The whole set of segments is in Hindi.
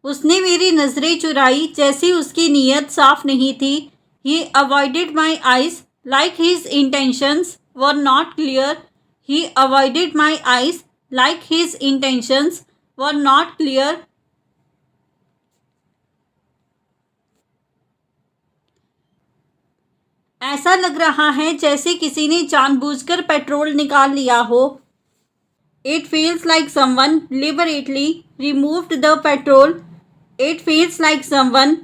उसने मेरी नज़रें चुराई जैसे उसकी नीयत साफ नहीं थी। He avoided my eyes like his intentions were not clear. He avoided my eyes like his intentions were not clear. ऐसा लग रहा है जैसे किसी ने जानबूझकर पेट्रोल निकाल लिया हो। It feels like someone deliberately removed the petrol. It feels like someone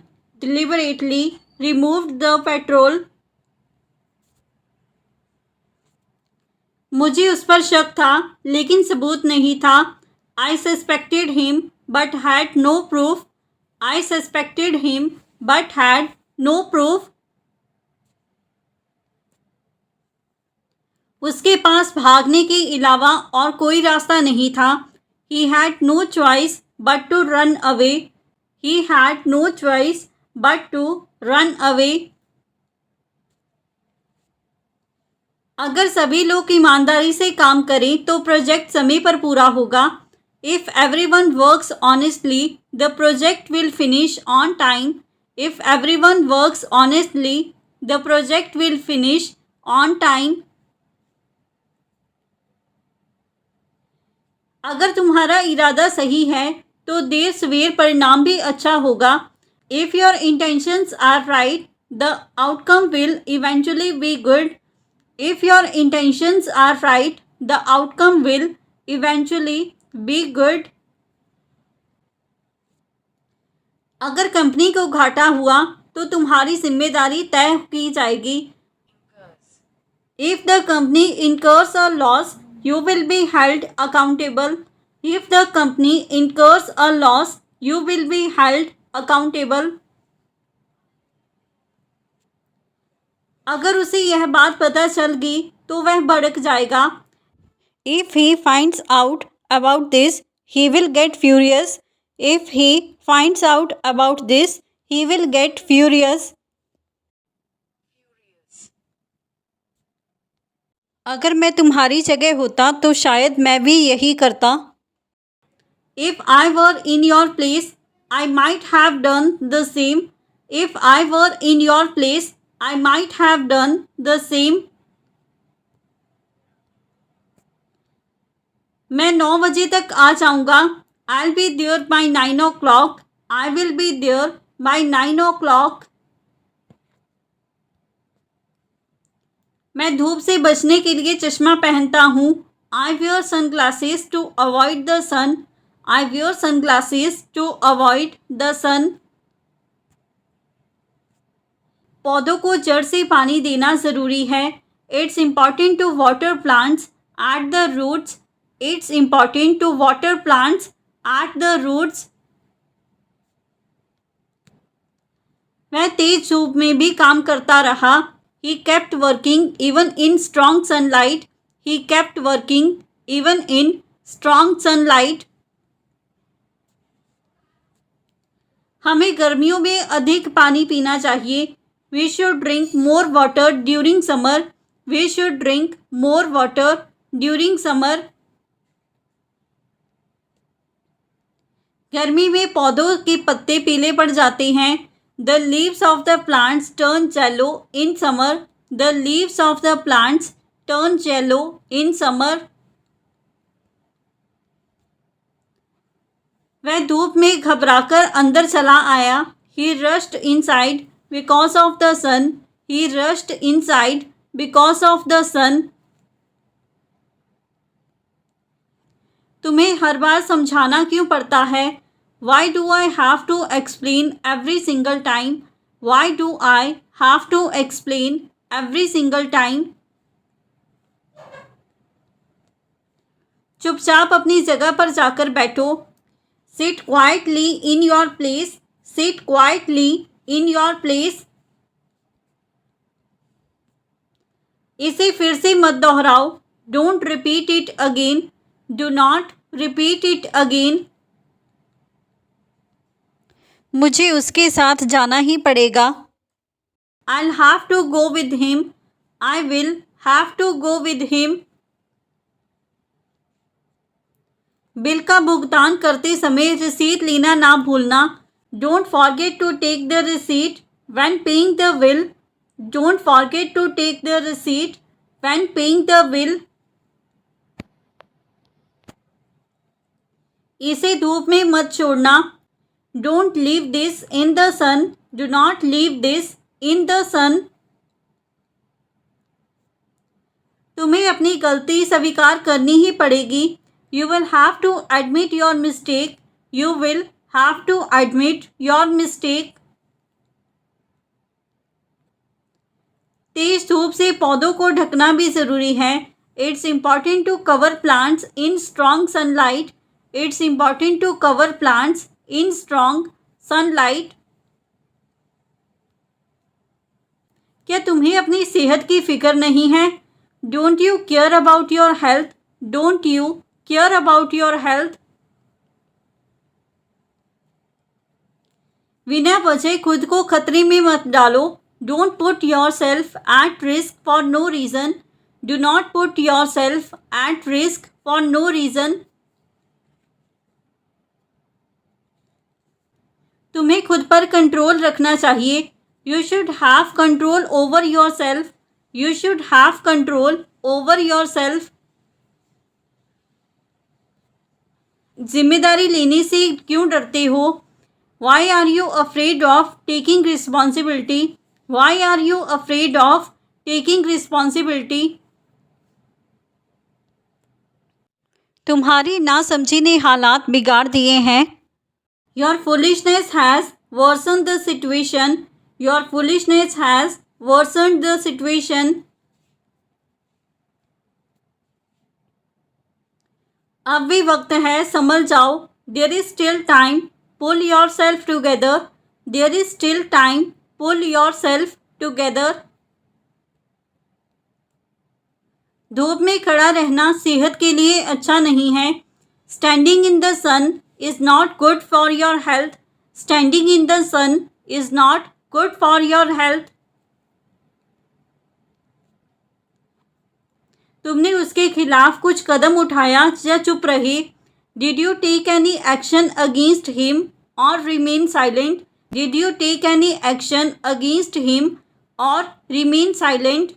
deliberately removed the petrol. मुझे उस पर शक था लेकिन सबूत नहीं था। I suspected him but had no proof. I suspected him but had no proof. उसके पास भागने के अलावा और कोई रास्ता नहीं था। He had no choice but to run away. He had no choice but to run away. अगर सभी लोग ईमानदारी से काम करें तो प्रोजेक्ट समय पर पूरा होगा। If everyone works honestly, the project will finish on time. If everyone works honestly, the project will finish on time. अगर तुम्हारा इरादा सही है तो देर सवेर परिणाम भी अच्छा होगा। If your intentions are right, the outcome will eventually be good. If your intentions are right, the outcome will eventually be good. अगर कंपनी को घाटा हुआ तो तुम्हारी जिम्मेदारी तय की जाएगी। If the company incurs a loss, you will be held accountable. If the company incurs a loss, you will be held accountable. अगर उसे यह बात पता चल गई तो वह भड़क जाएगा। If he finds out about this, he will get furious. If he finds out about this, he will get furious. अगर मैं तुम्हारी जगह होता तो शायद मैं भी यही करता। If I were in your place, I might have done the same. If I were in your place, I might have done the same. मैं 9 बजे तक आ जाऊँगा। I'll be there by 9 o'clock. I will be there by 9 o'clock. मैं धूप से बचने के लिए चश्मा पहनता हूँ। I wear sunglasses to avoid the sun. I wear sunglasses to avoid the sun. पौधों को जड़ से पानी देना ज़रूरी है। It's important to water plants at the roots. It's important to water plants at the roots. वह तेज धूप में भी काम करता रहा। He kept working even in strong sunlight. He kept working even in strong sunlight. हमें गर्मियों में अधिक पानी पीना चाहिए। We should drink more water during summer. We should drink more water during summer. गर्मी में पौधों के पत्ते पीले पड़ जाते हैं। The leaves of the plants turn yellow in summer. The leaves of the plants turn yellow in summer. वह धूप में घबराकर अंदर चला आया। He rushed inside because of the sun. He rushed inside because of the sun. तुम्हें हर बार समझाना क्यों पड़ता है? Why do I have to explain every single time? Why do I have to explain every single time? चुपचाप अपनी जगह पर जाकर बैठो। Sit quietly in your place. Sit quietly in your place. इसे फिर से मत दोहराओ। Don't repeat it again. Do not repeat it again. मुझे उसके साथ जाना ही पड़ेगा। I'll have to go with him. I will have to go with him. Bill का भुगतान करते समय रिसीट लेना ना भूलना। Don't forget to take the receipt when paying the bill. Don't forget to take the receipt when paying the bill. इसे धूप में मत छोड़ना। Don't leave this in the sun. Do not leave this in the sun. तुम्हें अपनी गलती स्वीकार करनी ही पड़ेगी। You will have to admit your mistake. You will have to admit your mistake. तेज धूप से पौधों को ढकना भी ज़रूरी है। It's important to cover plants in strong sunlight. It's important to cover plants in strong sunlight. क्या तुम्हें अपनी सेहत की फिक्र नहीं है? Don't you care about your health? Don't you care about your health? बिना वजह खुद को खतरे में मत डालो। Don't put yourself at risk for no reason. Do not put yourself at risk for no reason. तुम्हें खुद पर कंट्रोल रखना चाहिए। You should have control over yourself. You should have control over yourself. जिम्मेदारी लेने से क्यों डरते हो? Why are you afraid of taking responsibility? Why are you afraid of taking responsibility? तुम्हारी नासमझी ने हालात बिगाड़ दिए हैं। Your foolishness has worsen the situation. Your foolishness has worsen the situation. अब भी वक्त है, संभल जाओ। There is still time, pull yourself together. There is still time, pull yourself together. धूप में खड़ा रहना सेहत के लिए अच्छा नहीं है। Standing in the sun is not good for your health. Standing in the sun is not good for your health. तुमने उसके खिलाफ कुछ कदम उठाया या चुप रहे? Did you take any action against him or remain silent? Did you take any action against him or remain silent?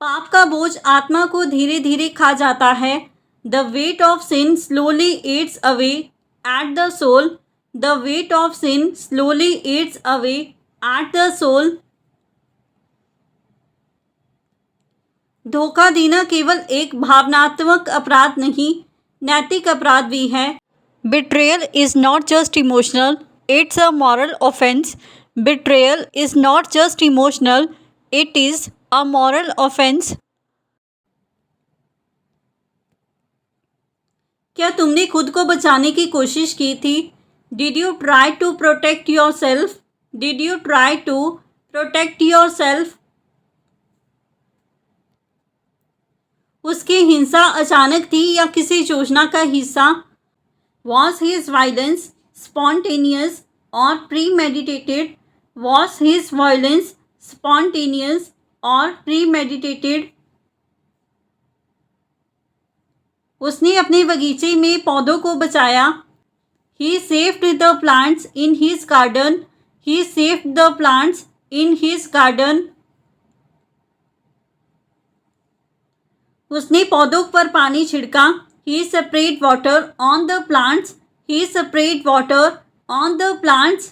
पाप का बोझ आत्मा को धीरे धीरे खा जाता है। The weight of sin slowly eats away at the soul. The weight of sin slowly eats away at the soul. धोखा देना केवल एक भावनात्मक अपराध नहीं, नैतिक अपराध भी है। Betrayal is not just emotional, it's a moral offence. Betrayal is not just emotional, it is a moral offence. क्या तुमने खुद को बचाने की कोशिश की थी? Did you try to protect yourself? Did you try to protect yourself? उसकी हिंसा अचानक थी या किसी योजना का हिस्सा? Was his violence spontaneous or premeditated? Was his violence spontaneous or premeditated? उसने अपने बगीचे में पौधों को बचाया। He saved the plants in his garden. He saved the plants in his garden. उसने पौधों पर पानी छिड़का। He spread water on the plants. He spread water on the plants.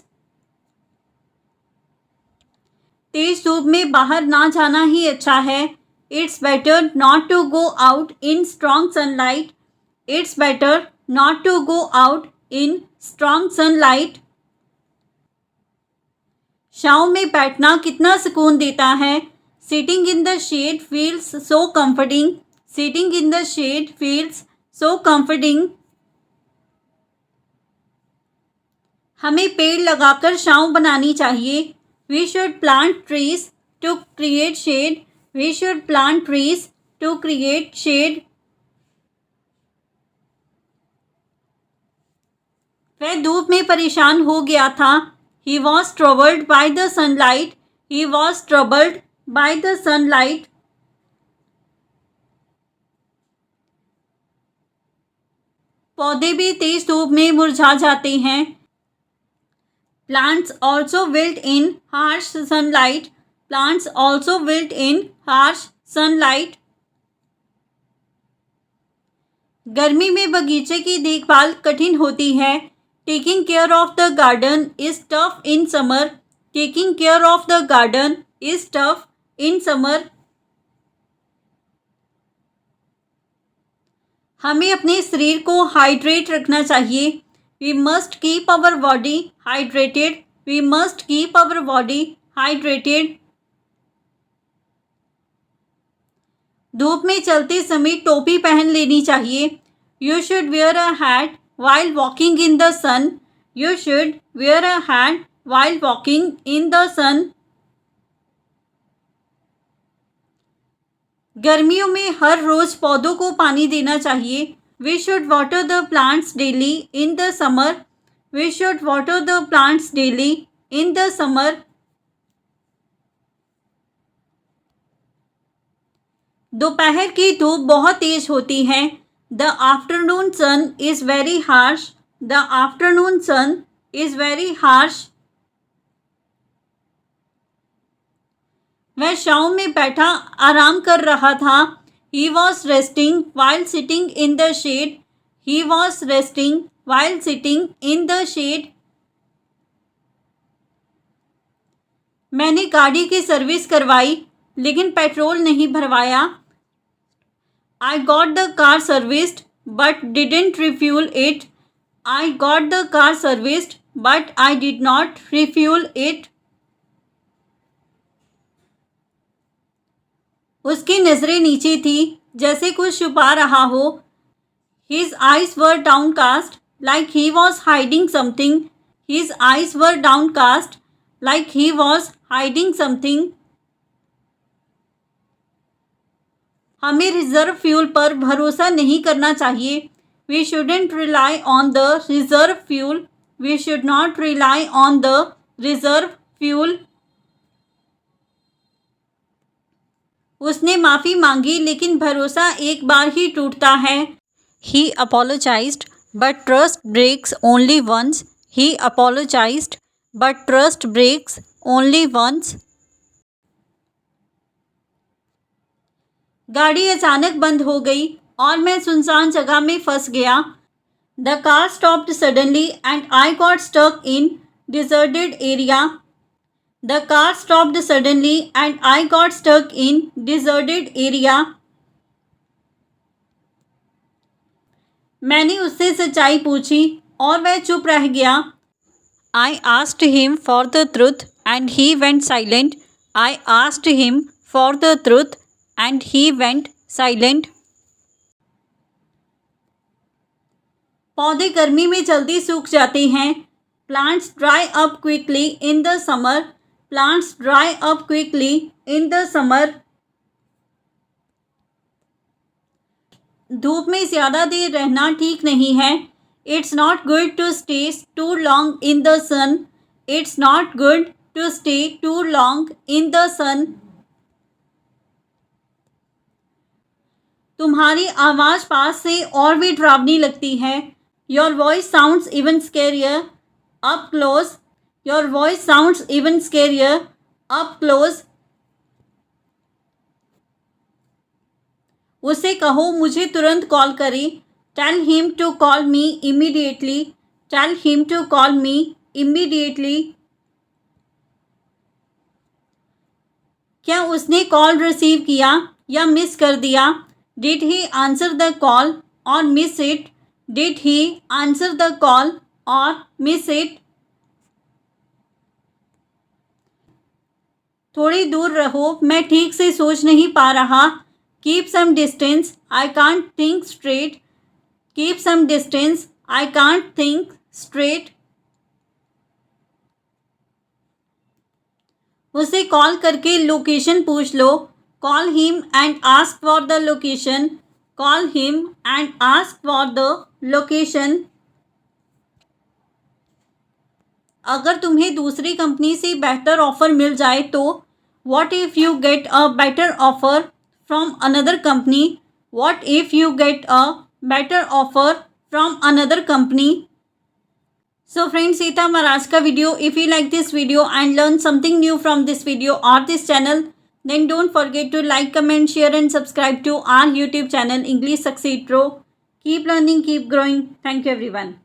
तेज धूप में बाहर ना जाना ही अच्छा है। It's better not to go out in strong sunlight. It's better not to go out in strong sunlight. छाँव में बैठना कितना सुकून देता है। Sitting in the shade feels so comforting. Sitting in the shade feels so comforting. हमें पेड़ लगाकर छाँव बनानी चाहिए। We should plant trees to create shade. We should plant trees to create shade. वह धूप में परेशान हो गया था। He was troubled by the sunlight. He was troubled by the sunlight. पौधे भी तेज धूप में मुरझा जाते हैं। Plants also wilt in harsh sunlight. Plants also wilt in harsh sunlight. गर्मी में बगीचे की देखभाल कठिन होती है। Taking care of the garden is tough in summer. Taking care of the garden is tough in summer. हमें अपने शरीर को हाइड्रेट रखना चाहिए। We must keep our body hydrated. We must keep our body hydrated. धूप में चलते समय टोपी पहन लेनी चाहिए। You should wear a hat while walking in the sun. You should wear a hat while walking in the sun. गर्मियों में हर रोज पौधों को पानी देना चाहिए। We should water the plants daily in the summer. We should water the plants daily in the summer. दोपहर की धूप बहुत तेज होती है। The afternoon sun is very harsh. The afternoon sun is very harsh. वह छांव में बैठा आराम कर रहा था। He was resting while sitting in the shade. He was resting while sitting in the shade. मैंने गाड़ी की सर्विस करवाई लेकिन पेट्रोल नहीं भरवाया। I got the car serviced but didn't refuel it. I got the car serviced but I did not refuel it. उसकी नजरें नीचे थी जैसे कुछ छुपा रहा हो। His eyes were downcast like he was hiding something. His eyes were downcast like he was hiding something. हमें रिजर्व फ्यूल पर भरोसा नहीं करना चाहिए। We shouldn't rely on the reserve fuel. We should not rely on the reserve fuel. उसने माफ़ी मांगी लेकिन भरोसा एक बार ही टूटता है। He apologised but trust breaks only once. He apologised but trust breaks only once. गाड़ी अचानक बंद हो गई और मैं सुनसान जगह में फंस गया। The car stopped suddenly and I got stuck in deserted area. The car stopped suddenly and I got stuck in deserted area. मैंने उससे सच्चाई पूछी और वह चुप रह गया। I asked him for the truth and he went silent. I asked him for the truth and he went silent. पौधे गर्मी में जल्दी सूख जाते हैं। Plants dry up quickly in the summer. Plants dry up quickly in the summer. धूप में ज़्यादा देर रहना ठीक नहीं है। It's not good to stay too long in the sun. It's not good to stay too long in the sun. तुम्हारी आवाज़ पास से और भी डरावनी लगती है। Your voice sounds even scarier up close. Your voice sounds even scarier up close. उसे कहो मुझे तुरंत कॉल करे। Tell him to call me immediately. Tell him to call me immediately. क्या उसने कॉल रिसीव किया या मिस कर दिया? Did he answer the call or miss it? Did he answer the call or miss it? थोड़ी दूर रहो, मैं ठीक से सोच नहीं पा रहा। Keep some distance, I can't think straight. Keep some distance, I can't think straight. उसे कॉल करके लोकेशन पूछ लो। Call him and ask for the location. Call him and ask for the location. अगर तुम्हें दूसरी कंपनी से बेहतर ऑफ़र मिल जाए तो What if you get a better offer from another company? What if you get a better offer from another company. So friends, ये था हमारा आज का video. If you like this video and learn something new from this video or this channel, then don't forget to like, comment, share and subscribe to our YouTube channel English Succeed Pro. Keep learning, keep growing. Thank you everyone.